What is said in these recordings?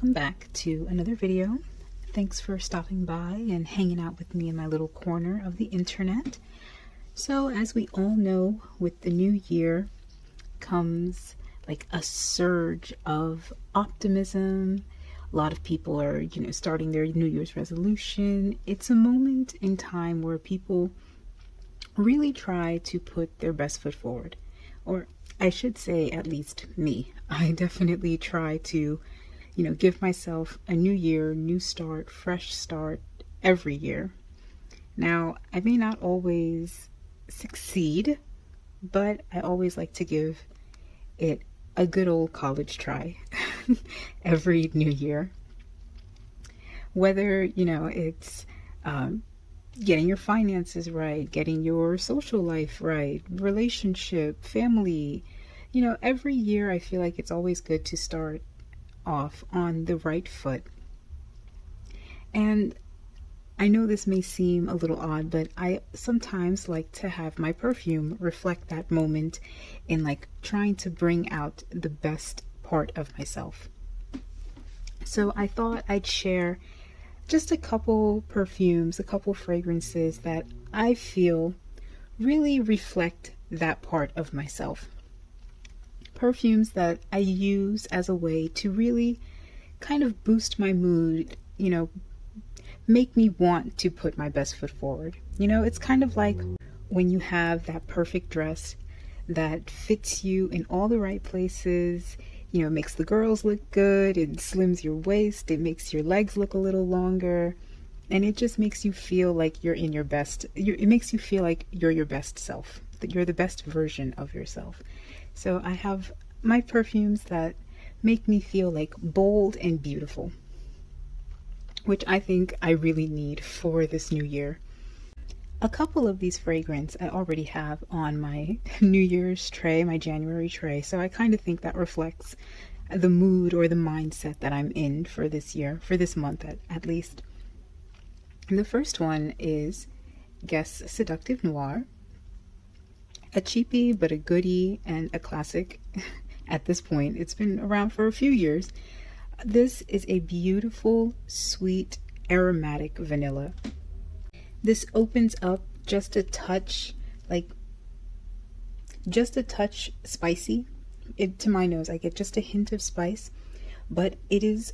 welcome back to another video. Thanks for stopping by and hanging out with me in my little corner of the internet. So as we all know, with the new year comes like a surge of optimism. A lot of people are, starting their New Year's resolution. It's a moment in time where people really try to put their best foot forward. Or I should say, at least me. I definitely try to, give myself a new year, new start, fresh start every year. Now, I may not always succeed, but I always like to give it a good old college try every new year. Whether, it's getting your finances right, getting your social life right, relationship, family. Every year I feel like it's always good to start off on the right foot. And I know this may seem a little odd, but I sometimes like to have my perfume reflect that moment in like trying to bring out the best part of myself. So I thought I'd share just a couple perfumes, a couple fragrances that I feel really reflect that part of myself. Perfumes that I use as a way to really kind of boost my mood, make me want to put my best foot forward. It's kind of like when you have that perfect dress that fits you in all the right places. It makes the girls look good, it slims your waist, it makes your legs look a little longer, and it just makes you feel like you're in your best, it makes you feel like you're your best self, that you're the best version of yourself. So I have my perfumes that make me feel like bold and beautiful, which I think I really need for this new year. A couple of these fragrances I already have on my New Year's tray, my January tray, so I kind of think that reflects the mood or the mindset that I'm in for this year, for this month at least. And the first one is Guess Seductive Noir. A cheapie, but a goodie and a classic at this point. It's been around for a few years. This is a beautiful, sweet, aromatic vanilla. This opens up just a touch spicy. To my nose, I get just a hint of spice, but it is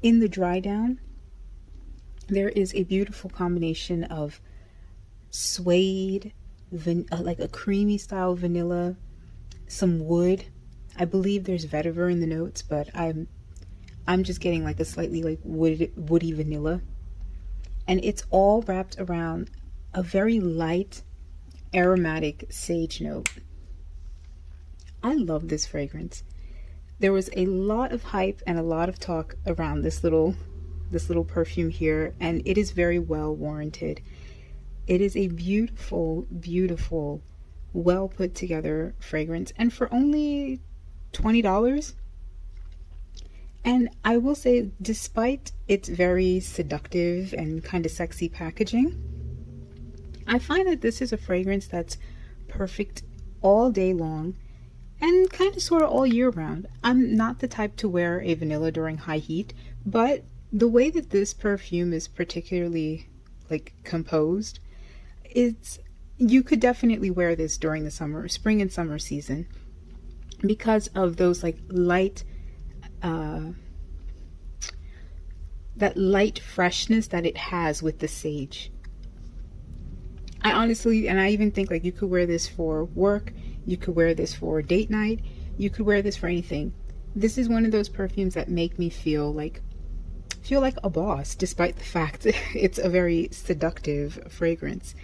in the dry down. There is a beautiful combination of suede, like a creamy style vanilla, some wood. I believe there's vetiver in the notes, but I'm just getting like a slightly like woody vanilla. And it's all wrapped around a very light aromatic sage note. I love this fragrance. There was a lot of hype and a lot of talk around this little perfume here, and it is very well warranted. It is a beautiful, beautiful, well put together fragrance, and for only $20. And I will say, despite its very seductive and kind of sexy packaging, I find that this is a fragrance that's perfect all day long and kind of sort of all year round. I'm not the type to wear a vanilla during high heat, but the way that this perfume is particularly like composed, you could definitely wear this during the spring and summer season because of those like light, that light freshness that it has with the sage. I honestly, and I even think like you could wear this for work, you could wear this for date night, you could wear this for anything. This is one of those perfumes that make me feel like a boss, despite the fact it's a very seductive fragrance.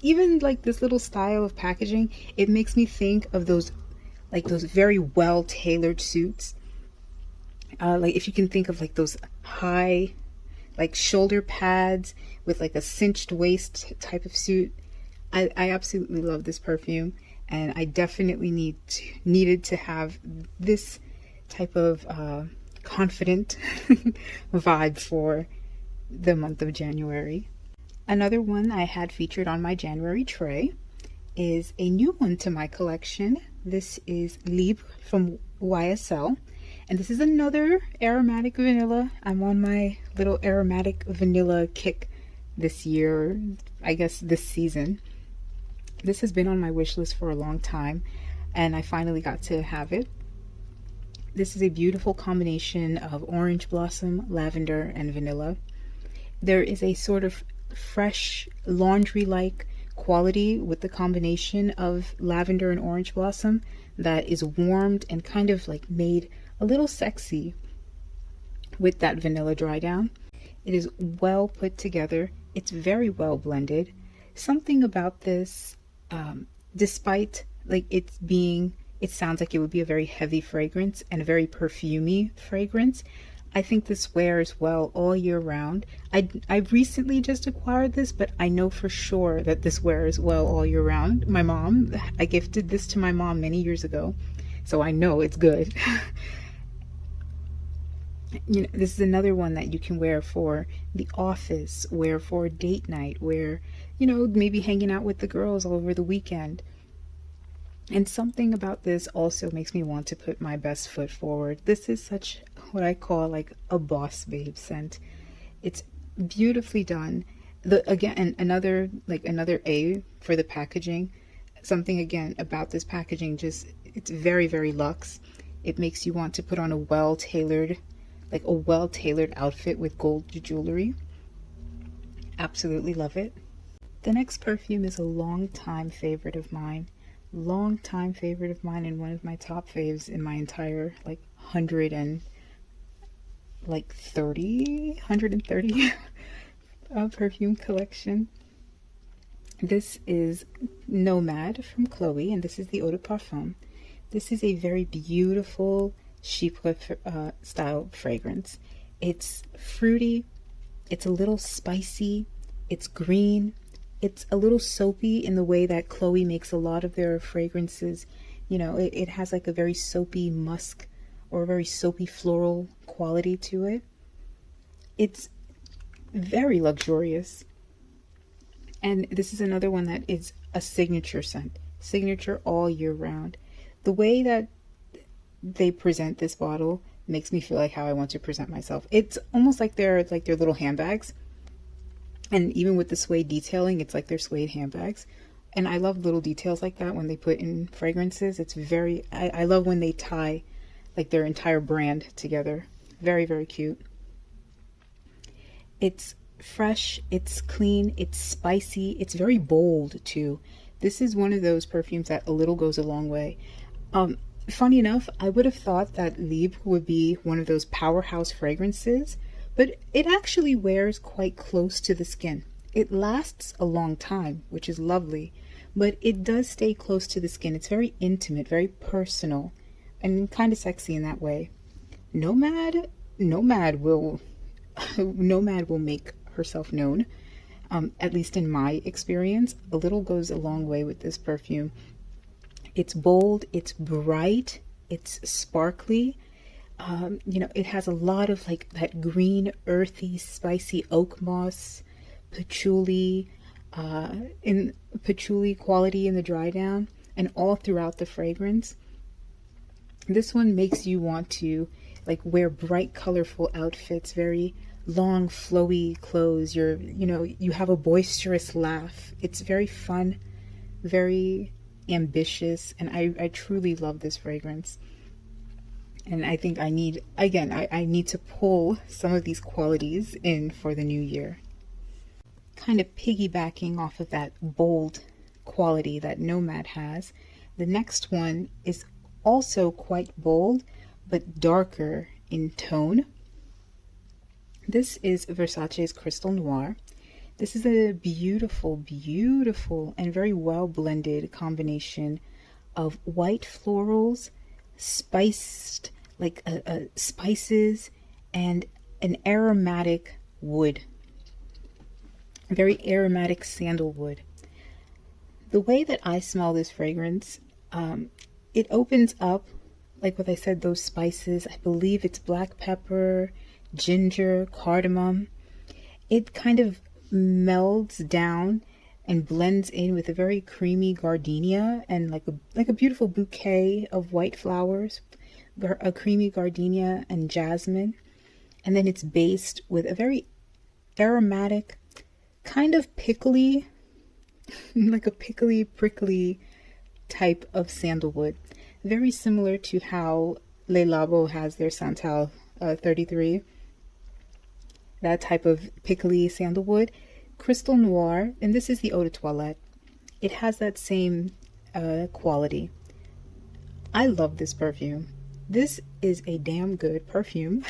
Even like this little style of packaging, it makes me think of those very well tailored suits. Like if you can think of like those high like shoulder pads with like a cinched waist type of suit. I absolutely love this perfume, and I definitely needed to have this type of confident vibe for the month of January. Another one I had featured on my January tray is a new one to my collection. This is Libre from YSL, And this is another aromatic vanilla. I'm on my little aromatic vanilla kick this year, I guess this season. This has been on my wish list for a long time, and I finally got to have it. This is a beautiful combination of orange blossom, lavender, and vanilla. There is a sort of fresh laundry-like quality with the combination of lavender and orange blossom that is warmed and kind of like made a little sexy with that vanilla dry down. It is well put together. It's very well blended. Something about this, despite like it sounds like it would be a very heavy fragrance and a very perfumey fragrance, I think this wears well all year round. I've recently just acquired this, but I know for sure that this wears well all year round. I gifted this to my mom many years ago, so I know it's good. You know, this is another one that you can wear for the office, wear for date night, wear, you know, maybe hanging out with the girls over the weekend. And something about this also makes me want to put my best foot forward. This is such what I call like a boss babe scent. It's beautifully done. Again, another A for the packaging. Something again about this packaging, just it's very, very luxe. It makes you want to put on a well-tailored outfit with gold jewelry. Absolutely love it. The next perfume is a long-time favorite of mine. And one of my top faves in my entire 130 perfume collection. This is Nomade from Chloe, and this is the Eau de Parfum. This is a very beautiful chypre style fragrance. It's fruity, it's a little spicy, it's green, it's a little soapy in the way that Chloe makes a lot of their fragrances. You know, it has like a very soapy musk or a very soapy floral quality to it. It's very luxurious. And this is another one that is a signature scent. Signature all year round. The way that they present this bottle makes me feel like how I want to present myself. It's almost like their little handbags. And even with the suede detailing, it's like their suede handbags. And I love little details like that when they put in fragrances. It's very, I love when they tie like their entire brand together. Very, very cute. It's fresh, it's clean, it's spicy, it's very bold too. This is one of those perfumes that a little goes a long way. Funny enough, I would have thought that Libre would be one of those powerhouse fragrances, but it actually wears quite close to the skin. It lasts a long time, which is lovely, but it does stay close to the skin. It's very intimate, very personal, and kind of sexy in that way. Nomade will make herself known, at least in my experience. A little goes a long way with this perfume. It's bold, it's bright, it's sparkly. You know, it has a lot of like that green, earthy, spicy oak moss, patchouli quality in the dry down, and all throughout the fragrance. This one makes you want to like wear bright, colorful outfits, very long, flowy clothes. You have a boisterous laugh. It's very fun, very ambitious, and I truly love this fragrance. And I think I need to pull some of these qualities in for the new year. Kind of piggybacking off of that bold quality that Nomade has, the next one is also quite bold, but darker in tone. This is Versace's Crystal Noir. This is a beautiful, beautiful, and very well blended combination of white florals, spiced, spices, and an aromatic wood. Very aromatic sandalwood. The way that I smell this fragrance, it opens up, like what I said, those spices. I believe it's black pepper, ginger, cardamom. It kind of melds down and blends in with a very creamy gardenia and like a beautiful bouquet of white flowers. a creamy gardenia and jasmine. And then it's based with a very aromatic, kind of pickly, like a pickly, prickly type of sandalwood. Very similar to how Le Labo has their Santal 33. That type of pickly sandalwood. Crystal Noir, and this is the Eau de Toilette. It has that same quality. I love this perfume. This is a damn good perfume.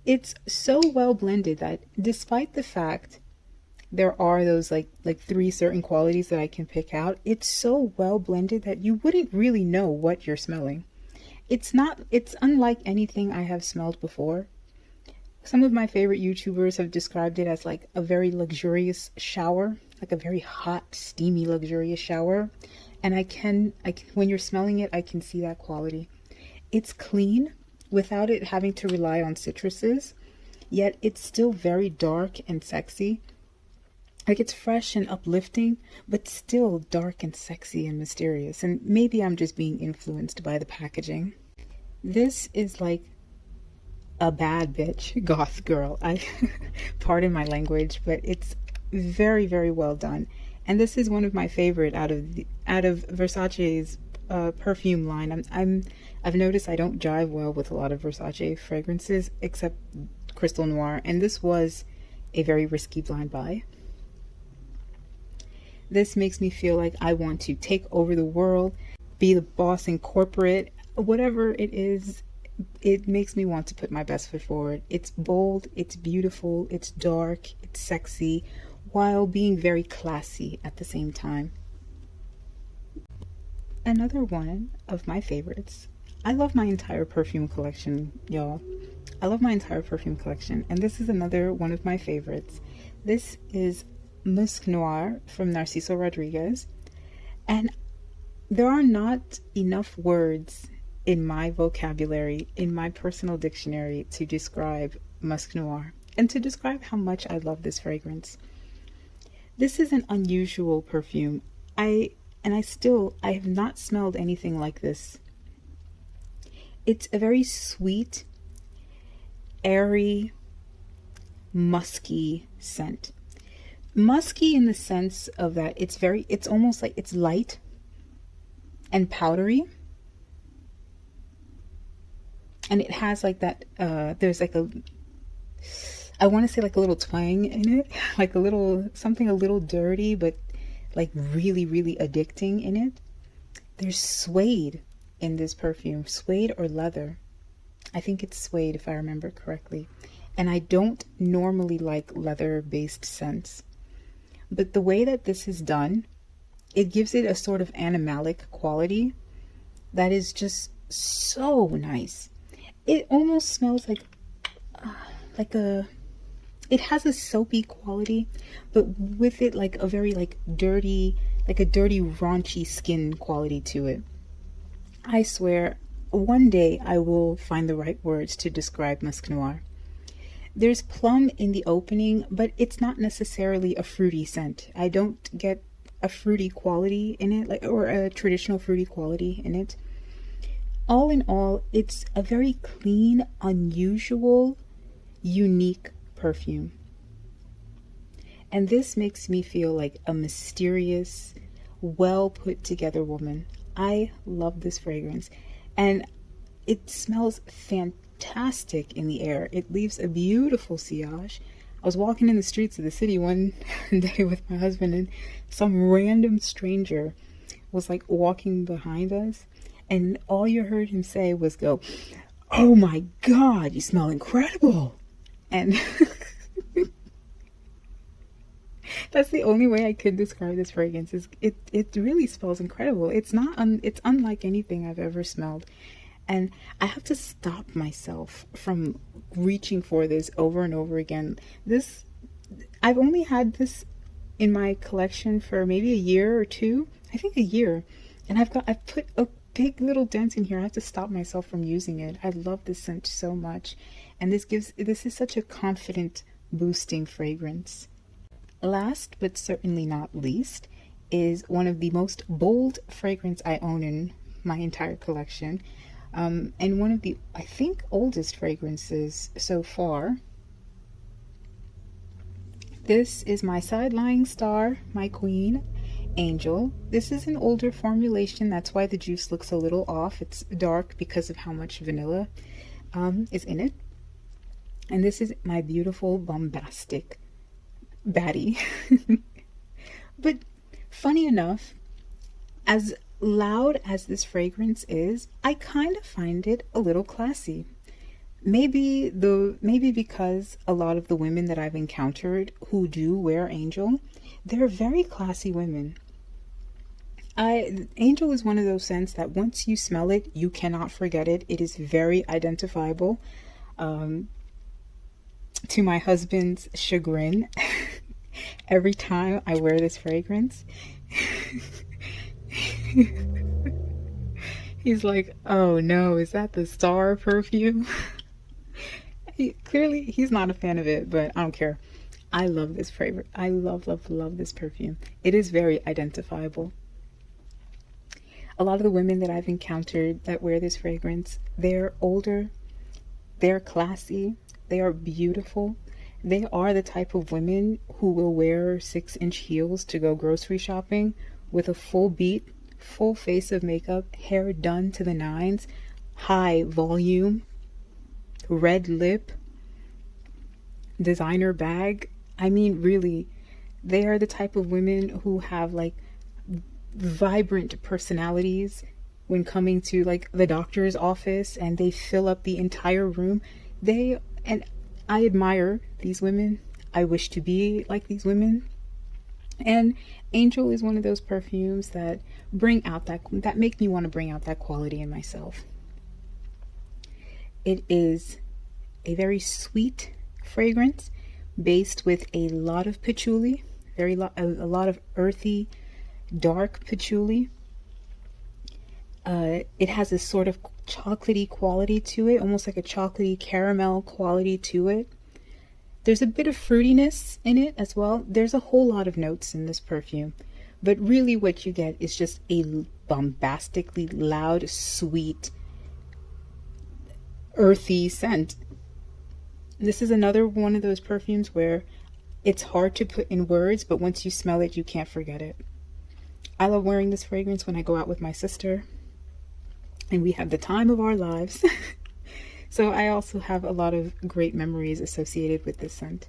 It's so well blended that despite the fact there are those like three certain qualities that I can pick out, it's so well blended that you wouldn't really know what you're smelling. It's unlike anything I have smelled before. Some of my favorite YouTubers have described it as like a very luxurious shower, like a very hot, steamy, luxurious shower. And I can, when you're smelling it, I can see that quality. It's clean without it having to rely on citruses, yet it's still very dark and sexy. Like it's fresh and uplifting, but still dark and sexy and mysterious. And maybe I'm just being influenced by the packaging. This is like a bad bitch goth girl. Pardon my language, but it's very, very well done. And this is one of my favorite out of Versace's perfume line. I've noticed I don't jive well with a lot of Versace fragrances except Crystal Noir, and this was a very risky blind buy. This makes me feel like I want to take over the world, be the boss in corporate, whatever it is. It makes me want to put my best foot forward. It's bold, it's beautiful, it's dark, it's sexy, while being very classy at the same time. Another one of my favorites. I love my entire perfume collection, y'all. I love my entire perfume collection, and this is another one of my favorites. This is Musc Noir from Narciso Rodriguez, and there are not enough words in my vocabulary, in my personal dictionary, to describe Musc Noir and to describe how much I love this fragrance. This is an unusual perfume. I have not smelled anything like this. It's a very sweet, airy, musky scent. Musky in the sense of that it's almost like it's light and powdery. And it has like that, there's like I want to say like a little twang in it, like something a little dirty, but like really, really addicting in it. There's suede in this perfume, suede or leather. I think it's suede if I remember correctly. And I don't normally like leather-based scents. But the way that this is done, it gives it a sort of animalic quality that is just so nice. It almost smells like it has a soapy quality, but with it like a very dirty, raunchy skin quality to it. I swear, one day I will find the right words to describe Musc Noir. There's plum in the opening, but it's not necessarily a fruity scent. I don't get a fruity quality in it, or a traditional fruity quality in it. All in all, it's a very clean, unusual, unique perfume. And this makes me feel like a mysterious, well put together woman. I love this fragrance, and it smells fantastic in the air. It leaves a beautiful sillage. I was walking in the streets of the city one day with my husband, and some random stranger was like walking behind us, and all you heard him say was go, "Oh my God, you smell incredible." And that's the only way I could describe this fragrance. It really smells incredible. It's unlike anything I've ever smelled. And I have to stop myself from reaching for this over and over again. I've only had this in my collection for maybe a year or two. I think a year. And I've put a big little dent in here. I have to stop myself from using it. I love this scent so much. And this is such a confident, boosting fragrance. Last but certainly not least is one of the most bold fragrance I own in my entire collection. and one of the, I think, oldest fragrances so far. This is my side-lying star, my queen, Angel. This is an older formulation. That's why the juice looks a little off. It's dark because of how much vanilla is in it. And this is my beautiful bombastic baddie. But funny enough, as loud as this fragrance is, I kind of find it a little classy. Maybe because a lot of the women that I've encountered who do wear Angel, they're very classy women. Angel is one of those scents that once you smell it, you cannot forget it. It is very identifiable. To my husband's chagrin, every time I wear this fragrance, he's like, "Oh no, is that the star perfume?" Clearly, he's not a fan of it, but I don't care. I love this fragrance. I love this perfume. It is very identifiable. A lot of the women that I've encountered that wear this fragrance, they're older, they're classy, they are beautiful. They are the type of women who will wear 6-inch heels to go grocery shopping with a full beat, full face of makeup, hair done to the nines, high volume, red lip, designer bag. I mean, really, they are the type of women who have like vibrant personalities when coming to like the doctor's office, and they fill up the entire room. And I admire these women. I wish to be like these women. And Angel is one of those perfumes that bring out that make me want to bring out that quality in myself. It is a very sweet fragrance based with a lot of patchouli, a lot of earthy, dark patchouli. It has a sort of chocolatey quality to it, almost like a chocolatey caramel quality to it. There's a bit of fruitiness in it as well. There's a whole lot of notes in this perfume, but really what you get is just a bombastically loud, sweet, earthy scent. This is another one of those perfumes where it's hard to put in words, but once you smell it, you can't forget it. I love wearing this fragrance when I go out with my sister and we have the time of our lives. So I also have a lot of great memories associated with this scent.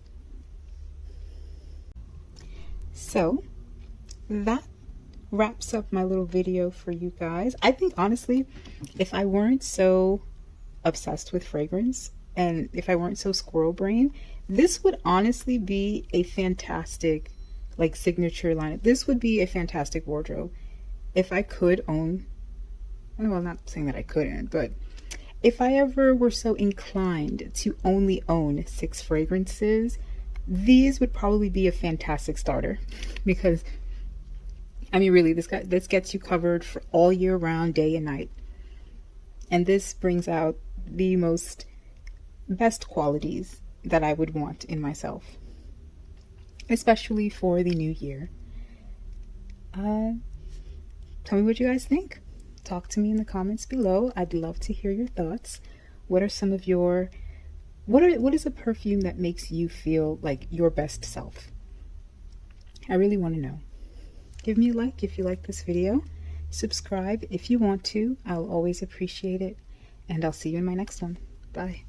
So that wraps up my little video for you guys. I think honestly, if I weren't so obsessed with fragrance and if I weren't so squirrel brain, this would honestly be a fantastic like signature line. This would be a fantastic wardrobe if I could own, well, I'm not saying that I couldn't, but if I ever were so inclined to only own 6 fragrances, these would probably be a fantastic starter, because I mean really this gets you covered for all year round, day and night. And this brings out the best qualities that I would want in myself, especially for the new year. Tell me what you guys think. Talk to me in the comments below. I'd love to hear your thoughts. What are some of your, what is a perfume that makes you feel like your best self? I really want to know. Give me a like if you like this video. Subscribe if you want to. I'll always appreciate it. And I'll see you in my next one. Bye.